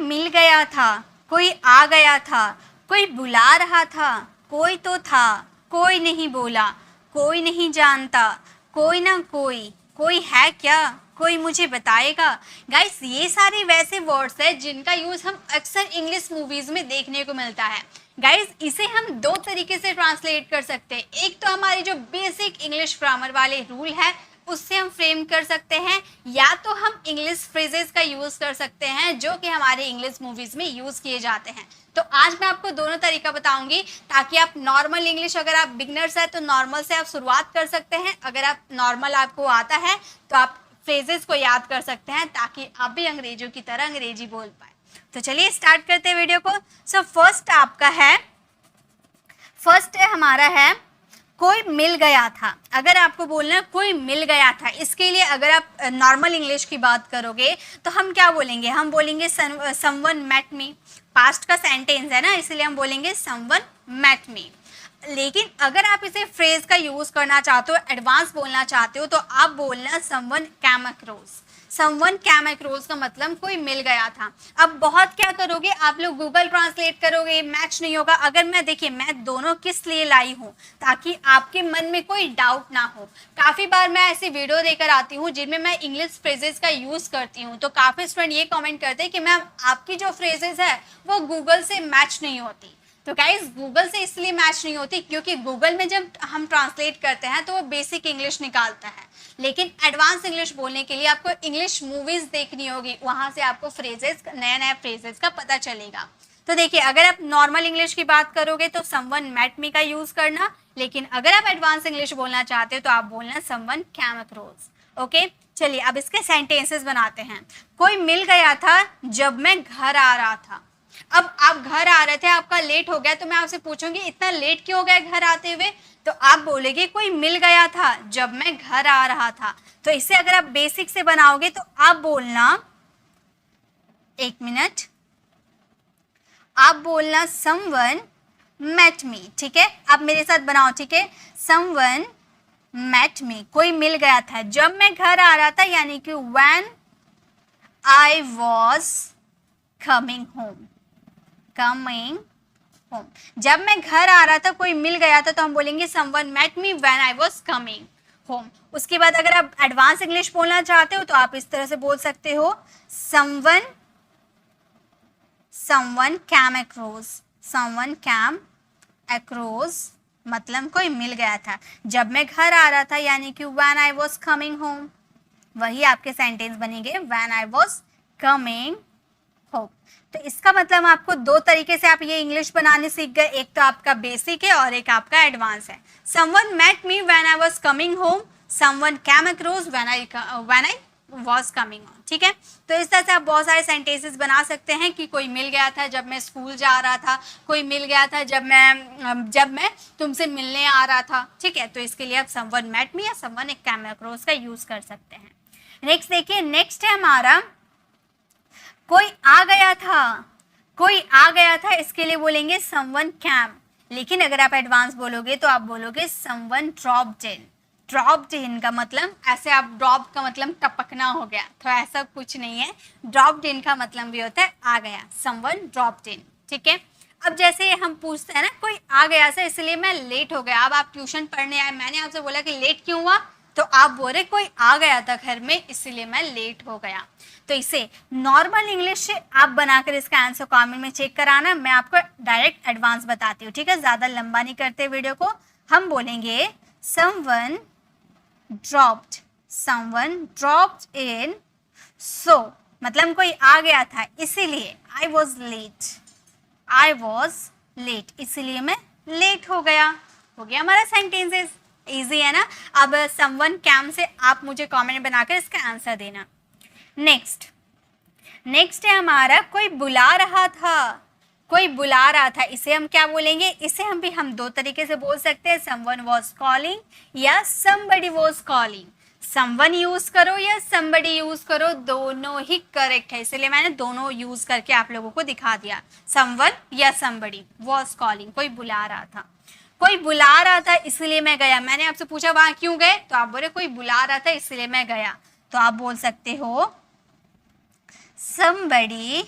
मिल गया था, कोई आ गया था, कोई बुला रहा था, कोई तो था, कोई नहीं बोला, कोई नहीं जानता, कोई ना कोई है क्या, कोई मुझे बताएगा। गाइस ये सारे वैसे वर्ड्स हैं जिनका यूज हम अक्सर इंग्लिश मूवीज में देखने को मिलता है। गाइस इसे हम दो तरीके से ट्रांसलेट कर सकते हैं। एक तो हमारी जो बेसिक इंग्लिश ग्रामर वाले रूल है उससे हम फ्रेम कर सकते हैं, या तो हम इंग्लिश फ्रेजेस का यूज कर सकते हैं जो कि हमारे इंग्लिश मूवीज में यूज किए जाते हैं। तो आज मैं आपको दोनों तरीका बताऊंगी ताकि आप नॉर्मल इंग्लिश, अगर आप बिगनर्स हैं तो नॉर्मल से आप शुरुआत कर सकते हैं, अगर आप नॉर्मल आपको आता है तो आप फ्रेजेस को याद कर सकते हैं ताकि आप भी अंग्रेजों की तरह अंग्रेजी बोल पाए। तो चलिए स्टार्ट करते हैं वीडियो को। सो फर्स्ट हमारा है कोई मिल गया था। अगर आपको बोलना है कोई मिल गया था, इसके लिए अगर आप नॉर्मल इंग्लिश की बात करोगे तो हम क्या बोलेंगे, हम बोलेंगे समवन मेट मी। पास्ट का सेंटेंस है ना, इसलिए हम बोलेंगे समवन मेट मी। लेकिन अगर आप इसे फ्रेज का यूज करना चाहते हो, एडवांस बोलना चाहते हो, तो आप बोलना someone came across. Someone came across का मतलब कोई मिल गया था। अब बहुत क्या करोगे आप लोग, गूगल ट्रांसलेट करोगे, मैच नहीं होगा। अगर मैं देखिए मैं दोनों किस लिए लाई हूँ, ताकि आपके मन में कोई डाउट ना हो। काफ़ी बार मैं ऐसी वीडियो लेकर आती हूँ जिनमें मैं इंग्लिश फ्रेजेस का यूज़ करती हूँ, तो काफ़ी स्टूडेंट ये कमेंट करते हैं कि मैम आपकी जो फ्रेजेस है वो गूगल से मैच नहीं होती। तो गाइस गूगल से इसलिए मैच नहीं होती क्योंकि गूगल में जब हम ट्रांसलेट करते हैं तो वो बेसिक इंग्लिश निकालता है, लेकिन एडवांस इंग्लिश बोलने के लिए आपको इंग्लिश मूवीज देखनी होगी, वहां से आपको फ्रेजेस, नए नए फ्रेजेस का पता चलेगा। तो देखिए अगर आप नॉर्मल इंग्लिश की बात करोगे तो समवन मेट मी का यूज करना, लेकिन अगर आप एडवांस इंग्लिश बोलना चाहते हो तो आप बोलना समवन कैम अक्रॉस। ओके चलिए अब इसके सेंटेंसेस बनाते हैं। कोई मिल गया था जब मैं घर आ रहा था। अब आप घर आ रहे थे, आपका लेट हो गया, तो मैं आपसे पूछूंगी इतना लेट क्यों हो गया घर आते हुए, तो आप बोलेंगे कोई मिल गया था जब मैं घर आ रहा था। तो इसे अगर आप बेसिक से बनाओगे तो आप बोलना, एक मिनट, आप बोलना समवन मेट मी। ठीक है, आप मेरे साथ बनाओ। ठीक है, समवन मेट मी, कोई मिल गया था जब मैं घर आ रहा था, यानी कि when I was coming home. Coming home, जब मैं घर आ रहा था कोई मिल गया था, तो हम बोलेंगे someone met me when I was coming home. उसके बाद अगर आप एडवांस इंग्लिश बोलना चाहते हो तो आप इस तरह से बोल सकते हो someone came across. Someone came across मतलब कोई मिल गया था जब मैं घर आ रहा था, यानी कि when I was coming home. वही आपके सेंटेंस बनेंगे when I was coming home. तो इसका मतलब आपको दो तरीके से आप ये इंग्लिश बनाने सीख गए, एक तो आपका बेसिक है और एक आपका एडवांस है। Someone met me when I was coming home, someone came across when I was coming home. ठीक है, तो इस तरह से आप बहुत सारे सेंटेंसेस बना सकते हैं कि कोई मिल गया था जब मैं स्कूल जा रहा था, कोई मिल गया था जब मैं तुमसे मिलने आ रहा था। ठीक है, तो इसके लिए आप समवन मेट मी या समवन कैम अक्रॉस का यूज कर सकते हैं। नेक्स्ट देखिए, नेक्स्ट है हमारा कोई आ गया था। कोई आ गया था, इसके लिए बोलेंगे समवन कैम। लेकिन अगर आप एडवांस बोलोगे तो आप बोलोगे someone dropped in. Dropped in का मतलब ऐसे, आप ड्रॉप का मतलब टपकना हो गया, तो ऐसा कुछ नहीं है। ड्रॉप्ड इन का मतलब भी होता है आ गया, समवन ड्रॉप्ड इन। ठीक है, अब जैसे हम पूछते हैं ना कोई आ गया था इसलिए मैं लेट हो गया। अब आप ट्यूशन पढ़ने आए, मैंने आपसे बोला कि लेट क्यों हुआ, तो आप बोल रहे कोई आ गया था घर में इसलिए मैं लेट हो गया। तो इसे नॉर्मल इंग्लिश से आप बनाकर इसका आंसर कमेंट में चेक कराना, मैं आपको डायरेक्ट एडवांस बताती हूँ। ठीक है, ज़्यादा लंबा नहीं करते वीडियो को। हम बोलेंगे समवन ड्रॉप्ड इन, सो मतलब कोई आ गया था इसीलिए आई वॉज लेट, इसीलिए मैं लेट हो गया। हो गया हमारा सेंटेंसेस, इजी है ना। अब समवन कैम से आप मुझे कमेंट बनाकर इसका आंसर देना। नेक्स्ट है हमारा कोई बुला रहा था। कोई बुला रहा था, इसे हम क्या बोलेंगे, इसे हम दो तरीके से बोल सकते हैं, समवन वाज कॉलिंग या somebody was calling. Someone use करो या समबडी यूज करो, दोनों ही करेक्ट है, इसलिए मैंने दोनों यूज करके आप लोगों को दिखा दिया। समवन या समबडी वाज कॉलिंग, कोई बुला रहा था। कोई बुला रहा था इसलिए मैं गया। मैंने आपसे पूछा वहां क्यों गए, तो आप बोले कोई बुला रहा था इसलिए मैं गया। तो आप बोल सकते हो somebody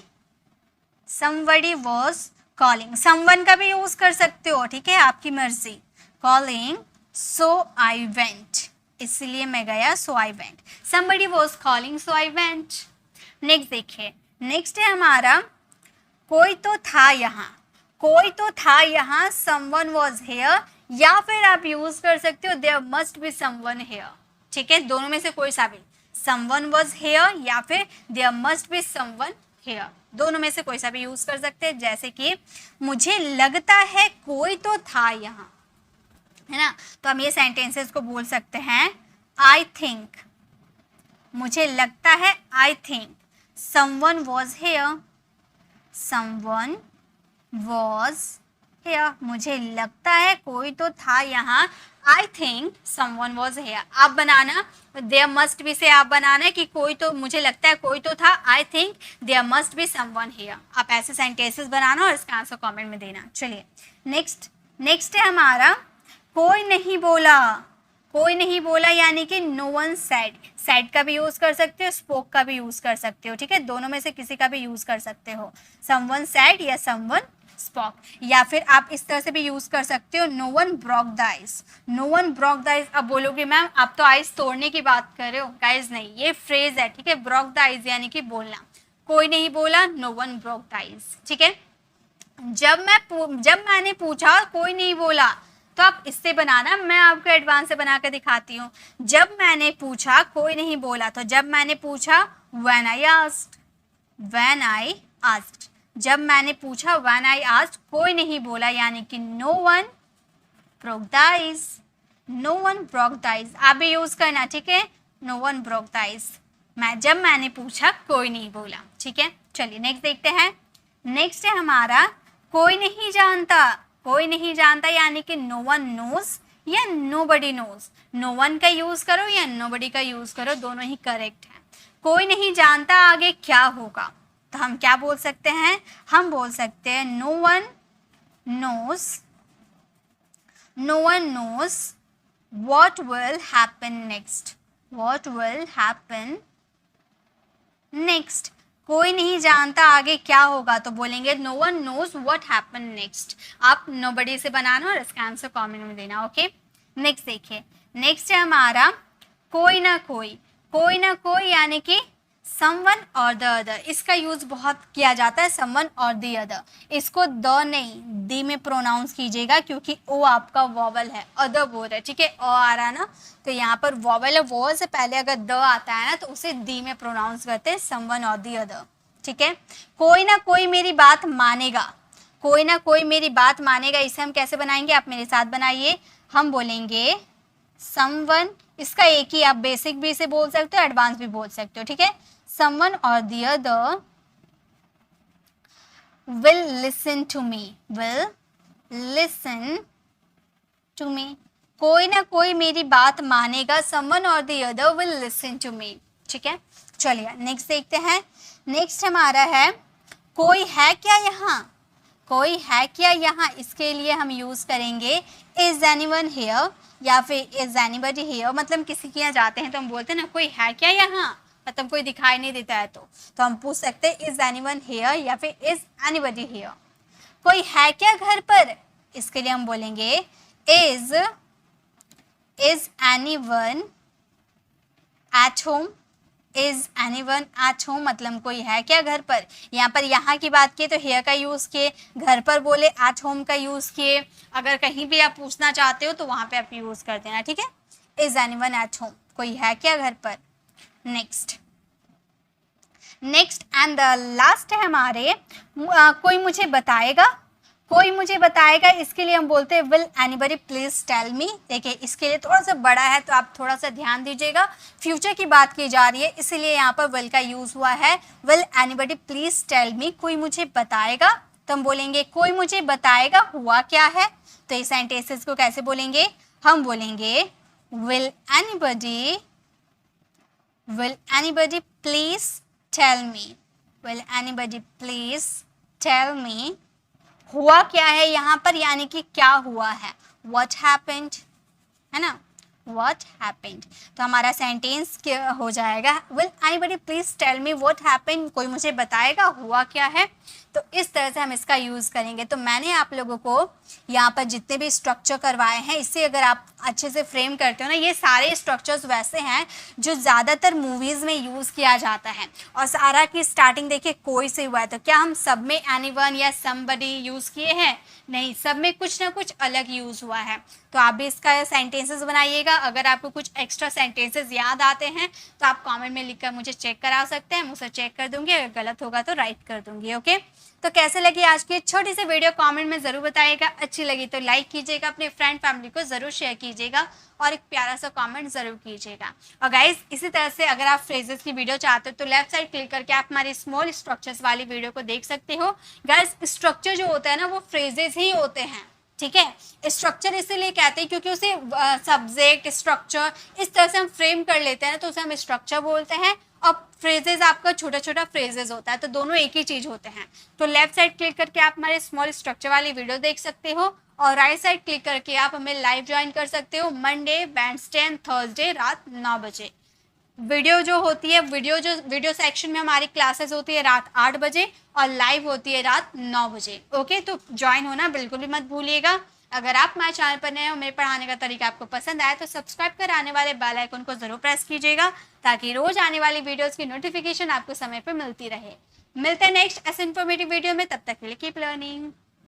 somebody was calling, someone का भी यूज कर सकते हो, ठीक है, आपकी मर्जी, calling so I went, इसलिए मैं गया, so I went, somebody was calling so I went। Next देखिए, नेक्स्ट है हमारा कोई तो था यहाँ, कोई तो था यहाँ, someone was here, या फिर आप यूज कर सकते हो there must be someone here, ठीक है, दोनों में से कोई सा भी, someone was here या फिर there must be someone here, दोनों में से कोई सा भी यूज कर सकते हैं। जैसे कि मुझे लगता है कोई तो था यहाँ, है ना, तो हम ये सेंटेंसेस को बोल सकते हैं आई थिंक, मुझे लगता है I think someone was here, someone was here, मुझे लगता है कोई तो था यहाँ, I think someone was here। आप बनाना there must be से आप बनाना है कि कोई तो, मुझे लगता है कोई तो था, I think there must be someone here। आप ऐसे सेंटेंसेस बनाना और इसका आंसर कमेंट में देना। चलिए नेक्स्ट है हमारा कोई नहीं बोला, कोई नहीं बोला यानी कि नो वन सेड, सेड का भी यूज कर सकते हो, स्पोक का भी यूज कर सकते हो, ठीक है, दोनों में से किसी का भी यूज कर सकते हो, समवन सेड या समवन स्पोक, या फिर आप इस तरह से भी यूज कर सकते हो no one broke the ice, no one broke the ice. अब बोलोगे मैम आप तो आइस तोड़ने की बात कर रहे हो, गाइस नहीं, ये फ्रेज है, ठीक है, ब्रोक द आइस यानी कि बोलना, कोई नहीं बोला, no one broke the ice, ठीक है। जब मैंने पूछा कोई नहीं बोला, तो आप इससे बनाना, मैं आपको एडवांस से बना के दिखाती हूँ। जब मैंने पूछा कोई नहीं बोला, तो जब मैंने पूछा when I asked, when I asked, जब मैंने पूछा when I asked, कोई नहीं बोला यानी कि no one broke the ice, no one broke the ice, आप भी यूज करना, ठीक है, no one broke the ice, जब मैंने पूछा कोई नहीं बोला, ठीक है। चलिए नेक्स्ट देखते हैं, नेक्स्ट है हमारा कोई नहीं जानता, कोई नहीं जानता यानी कि नो वन नोज या नोबडी नोज, नो वन का यूज करो या नोबडी का यूज करो, दोनों ही करेक्ट है। कोई नहीं जानता आगे क्या होगा, तो हम क्या बोल सकते हैं, हम बोल सकते हैं no one knows, no one knows what will happen next, what will happen next, कोई नहीं जानता आगे क्या होगा, तो बोलेंगे no one knows what happen next. आप नोबडी से बनाना और इसका आंसर कमेंट में देना, ओके। नेक्स्ट देखिए, नेक्स्ट है हमारा कोई ना कोई, कोई ना कोई यानी कि समवन और द अदर, इसका यूज बहुत किया जाता है, समवन और द अदर, इसको द नहीं दी में प्रोनाउंस कीजिएगा क्योंकि ओ आपका वॉवल है, अदर बोल रहे, ठीक है, अ आ रहा ना, तो यहाँ पर वॉवल है, वॉवल से पहले अगर द आता है ना तो उसे दी में प्रोनाउंस करते हैं, समवन और द अदर, ठीक है। कोई ना कोई मेरी बात मानेगा, कोई ना कोई मेरी बात मानेगा, इसे हम कैसे बनाएंगे, आप मेरे साथ बनाइए, हम बोलेंगे समवन, इसका एक ही आप बेसिक भी इसे बोल सकते हो, एडवांस भी बोल सकते हो, ठीक है, someone or the other will listen to me, will listen to me, कोई ना कोई मेरी बात मानेगा, someone or the other will listen to me, ठीक है। चलिए नेक्स्ट देखते हैं, नेक्स्ट हमारा है कोई है क्या यहाँ, कोई है क्या यहाँ, इसके लिए हम यूज करेंगे is anyone here या फिर is anybody here, मतलब किसी के यहाँ जाते हैं तो हम बोलते हैं ना कोई है क्या यहाँ, मतलब कोई दिखाई नहीं देता है, तो हम पूछ सकते हैं इज एनीवन हियर या फिर इज एनीबडी हियर। कोई है क्या घर पर, इसके लिए हम बोलेंगे is anyone at home, is anyone at home, मतलब कोई है क्या घर पर, यहाँ पर यहाँ की बात किए तो हियर का यूज किए, घर पर बोले एट होम का यूज किए, अगर कहीं भी आप पूछना चाहते हो तो वहां पे आप यूज कर देना, ठीक है, इज एनीवन एट होम, कोई है क्या घर पर। नेक्स्ट एंड द लास्ट है हमारे कोई मुझे बताएगा, कोई मुझे बताएगा, इसके लिए हम बोलते हैं will anybody please tell me. देखिए इसके लिए थोड़ा सा बड़ा है तो आप थोड़ा सा ध्यान दीजिएगा, फ्यूचर की बात की जा रही है इसलिए यहाँ पर विल का यूज हुआ है, will anybody please tell me, कोई मुझे बताएगा, तो हम बोलेंगे कोई मुझे बताएगा हुआ क्या है, तो इस सेंटेंसेस को कैसे बोलेंगे, हम बोलेंगे will anybody please tell me, will anybody please tell me, हुआ क्या है यहाँ पर यानी कि क्या हुआ है, what happened, है ना, what happened। तो हमारा सेंटेंस क्या हो जाएगा, will anybody please tell me what happened, कोई मुझे बताएगा हुआ क्या है। तो इस तरह से हम इसका यूज़ करेंगे। तो मैंने आप लोगों को यहाँ पर जितने भी स्ट्रक्चर करवाए हैं, इससे अगर आप अच्छे से फ्रेम करते हो ना, ये सारे स्ट्रक्चर्स वैसे हैं जो ज़्यादातर मूवीज़ में यूज़ किया जाता है। और सारा की स्टार्टिंग देखिए कोई से हुआ है, तो क्या हम सब में एनीवन या समबडी यूज़ किए हैं? नहीं, सब में कुछ ना कुछ अलग यूज़ हुआ है। तो आप भी इसका सेंटेंसेस बनाइएगा। अगर आपको कुछ एक्स्ट्रा सेंटेंसेस याद आते हैं तो आप कमेंट में लिखकर मुझे चेक करा सकते हैं, मुझसे चेक कर दूंगी, अगर गलत होगा तो राइट कर दूंगी। ओके, तो कैसे लगी आज की छोटी सी वीडियो कमेंट में ज़रूर बताइएगा। अच्छी लगी तो लाइक कीजिएगा, अपने फ्रेंड फैमिली को ज़रूर शेयर कीजिएगा और एक प्यारा सा कमेंट ज़रूर कीजिएगा। और गाइज इसी तरह से अगर आप फ्रेजेस की वीडियो चाहते हो तो लेफ्ट साइड क्लिक करके आप हमारी स्मॉल स्ट्रक्चर्स वाली वीडियो को देख सकते हो। गाइज स्ट्रक्चर जो होता है ना वो फ्रेजेस ही होते हैं, ठीक है। स्ट्रक्चर इसीलिए कहते हैं क्योंकि उसे सब्जेक्ट स्ट्रक्चर इस तरह से हम फ्रेम कर लेते हैं तो उसे हम स्ट्रक्चर बोलते हैं। और फ्रेजेस आपका छोटा छोटा फ्रेजेस होता है, तो दोनों एक ही चीज होते हैं। तो लेफ्ट साइड क्लिक करके आप हमारे स्मॉल स्ट्रक्चर वाली वीडियो देख सकते हो और राइट साइड क्लिक करके आप हमें लाइव ज्वाइन कर सकते हो मंडे, वेडनेसडे एंड थर्सडे रात 9 बजे। वीडियो जो होती है वीडियो सेक्शन में हमारी क्लासेस होती है रात 8 बजे और लाइव होती है रात 9 बजे। ओके, तो ज्वाइन होना बिल्कुल भी मत भूलिएगा। अगर आप हमारे चैनल पर नए हो, मेरे पढ़ाने का तरीका आपको पसंद आया तो सब्सक्राइब कर आने वाले बेल आइकन को जरूर प्रेस कीजिएगा ताकि रोज आने वाली वीडियोस की नोटिफिकेशन आपको समय पर मिलती रहे। मिलते हैं नेक्स्ट ऐसे इन्फॉर्मेटिव वीडियो में, तब तक के लिए कीप लर्निंग।